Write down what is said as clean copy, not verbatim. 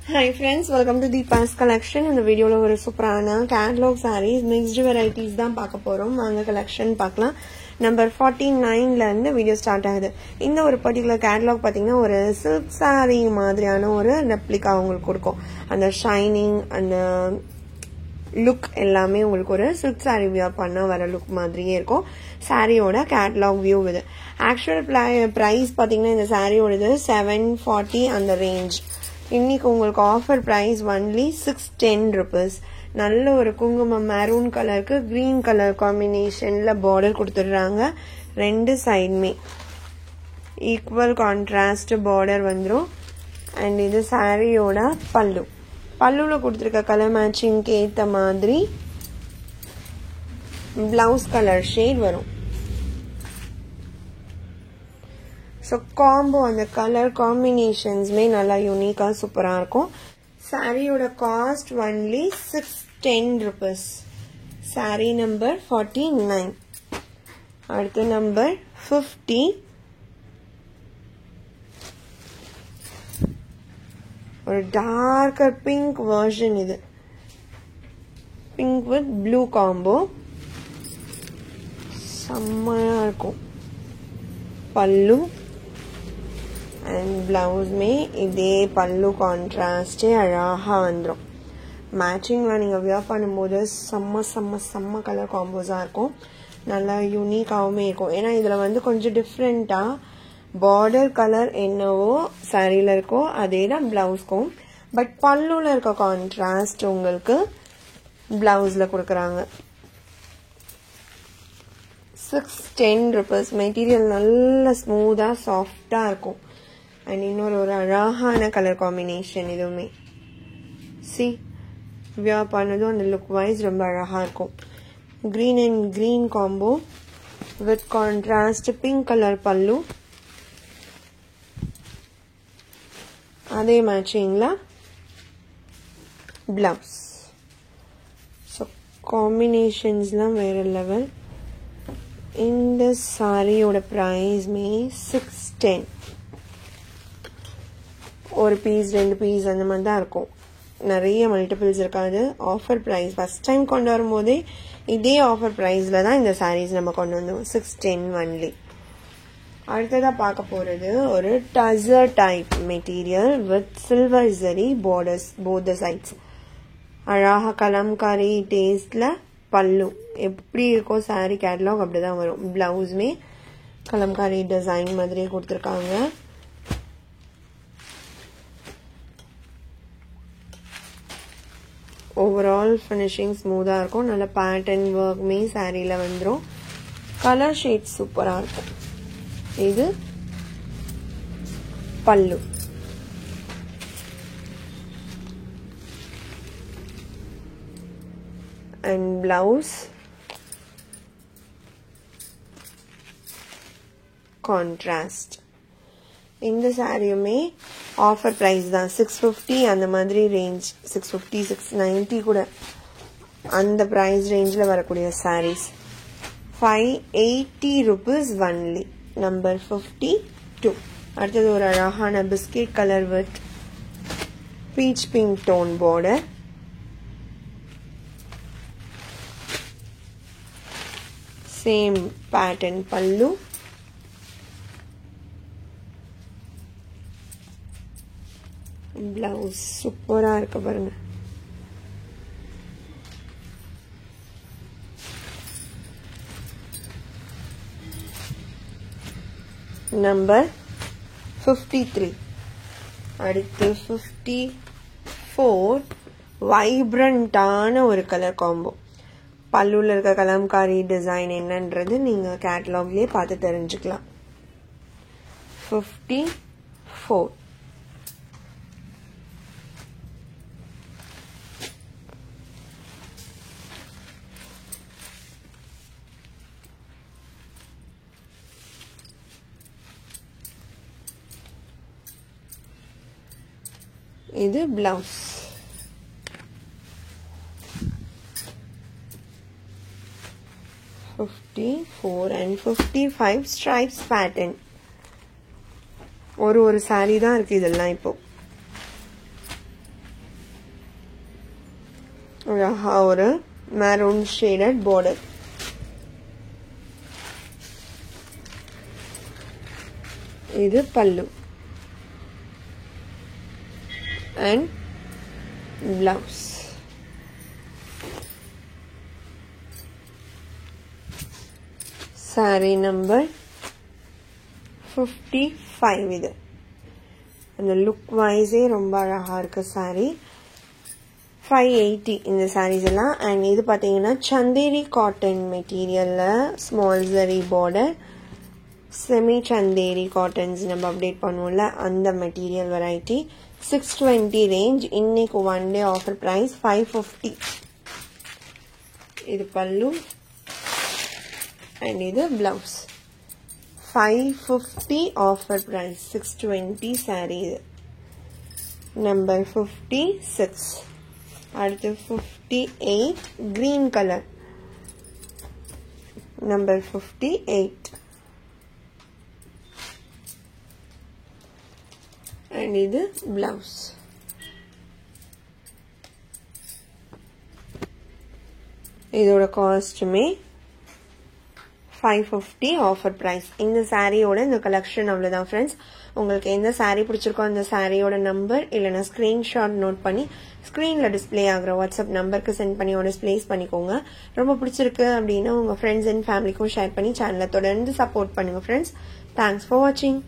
Hi friends, welcome to Deepa's collection. In the video la oru superana catalog sarees mixed varieties dhaan paaka porom. Vaanga collection paakalam. Number 49 la irundhu video start agudhu. Indha oru particular catalog pathina oru silk saree maadriyana oru replica ungalku kodukum. And the shining and the look ellame ungalku oru silk saree wear panna vara look maadriye irukum. Saree oda catalog view with actual price pathina indha saree odu 740 and the range. இன்னைக்கு உங்களுக்கு offer price only 610 rupees. நல்ல ஒரு குங்குமம் maroon கலருக்கு green colour காம்பினேஷன்ல border கொடுத்துறாங்க. ரெண்டு சைடுமே ஈக்குவல் கான்ட்ராஸ்ட் பார்டர் வந்துரும். அண்ட் இது சாரியோட பல்லு. பல்லுல கொடுத்திருக்க கலர் மேட்சிங்க்கு ஏத்த மாதிரி பிளவுஸ் கலர் ஷேட் வரும். So combo and the color combinations may nalla unique and super இருக்கும். Saree oda cost only 610 rupees. Saree number 49. அடுத்து number 50. ஒரு darker pink version இது. Pink with blue combo. செம்மையா இருக்கும். பல்லு and blouse में இதே பல்லு கான்ட்ராஸ்ட் அழகா வந்துரும். மேட்சிங்ல நீங்க வியர் பண்ணும்போது செம்ம கலர் காம்போஸா இருக்கும். நல்லா யூனிக்காவுமே இருக்கும். ஏன்னா இதுல வந்து கொஞ்சம் டிஃப்ரெண்டா பார்டர் கலர் என்னவோ சாரியில இருக்கோ அதே தான் பிளவுஸ்க்கும். பட் பல்லுல இருக்க கான்ட்ராஸ்ட் உங்களுக்கு பிளவுஸ்ல கொடுக்கறாங்க. 610 rupees. மெட்டீரியல் நல்ல ஸ்மூத்தா சாஃப்டா இருக்கும். And இன்னொரு அழகான கலர் காம்பினேஷன் இதுவுமே. See, வியர் பண்ணதும் அந்த லுக் வைஸ் ரொம்ப அழகா இருக்கும். green and green combo with contrast pink color பல்லு. அதே மேட்சிங்ல பிளவுஸ். So combinationsலாம் வேற லெவல். இந்த சாரியோட பிரைஸ் மே 610. ஒரு பீஸ் ரெண்டு பீஸ் அந்த மாதிரி தான் இருக்கும். நிறைய மல்டிபிள்ஸ் இருக்காது. ஆஃபர் பிரைஸ் ஃபர்ஸ்ட் டைம் கொண்டு வரும்போதே இதே ஆஃபர் பிரைஸ்ல தான் இந்த சாரீஸ் நம்ம கொண்டு வந்தோம். 610 ஒன்லி. அடுத்ததா பார்க்க போறது ஒரு tussar type material with silver zari borders both the sides. அழகா கலம்காரி டேஸ்ட்ல பல்லு எப்படி இருக்கோ சாரி கேட்டலாக் அப்படிதான் வரும். பிளவுஸ்மே கலம்காரி டிசைன் மாதிரியே கொடுத்துருக்காங்க. ஓவரால் ஃபினிஷிங் ஸ்மூத்தா இருக்கும். நல்ல பேட்டர்ன் ஒர்க்மே சாரியில வந்துரும். கலர் ஷேட் சூப்பரா இருக்கும். இது பல்லு. and blouse contrast. இந்த சாரியுமே ஆஃபர் பிரைஸ் தான். 650 அந்த மாதிரி ரேஞ்ச். 650 690 கூட அந்த பிரைஸ் ரேஞ்ச்ல வரக்கூடிய சாரீஸ். 580 rupees only. நம்பர் 52. அடுத்தது ஒரு அழகான biscuit colour with peach pink tone border. Same pattern pallu. Blouse சூப்பரா இருக்கு பாருங்க. நம்பர் 53. அடுத்து 54. வைப்ரண்டான ஒரு கலர் காம்போ. பல்லுல இருக்க கலம்காரி டிசைன் என்னன்றது நீங்க கேட்டலாக்லயே பார்த்து தெரிஞ்சுக்கலாம். 54. இது பிளவுஸ். and 55 stripes pattern. ஒரு சாரி தான் இருக்கு இதெல்லாம் இப்போ. ஒரு maroon shaded border. இது pallu and blouse. Saree number 55 இது. அந்த look wise ரொம்ப அழகா இருக்கு saree. 580 இந்த sarees எல்லாம். and இது பாத்தீங்கன்னா chanderi cotton materialல small zari border, semi chanderi cottons நம்ம அப்டேட் பண்ணுவோம்ல அந்த material variety. 620 range. இன்னைக்கு one day offer price 550. இது pallu and இது blouse. 550 offer price. 620 saree. Number 56. அடுத்து 58 green color. Number 58. and இது blouse. இதோட காஸ்ட்டுமே 550 ஆஃபர் பிரைஸ். இந்த சாரியோட இந்த கலெக்ஷன் அவ்வளவுதான் ஃப்ரெண்ட்ஸ். உங்களுக்கு எந்த சாரி பிடிச்சிருக்கோ அந்த சாரியோட நம்பர் இல்லைன்னா ஸ்கிரீன்ஷாட் நோட் பண்ணி ஸ்கிரீன்ல டிஸ்பிளே ஆகிற வாட்ஸ்அப் நம்பருக்கு சென்ட் பண்ணி ஆர்டர்ஸ் பிளேஸ் பண்ணிக்கோங்க. ரொம்ப பிடிச்சிருக்கு அப்படின்னா உங்க ஃப்ரெண்ட்ஸ் அண்ட் ஃபேமிலிக்கும் ஷேர் பண்ணி சேனலை தொடர்ந்து சப்போர்ட் பண்ணுங்க ஃப்ரெண்ட்ஸ். தேங்க்ஸ் ஃபார் வாட்சிங்.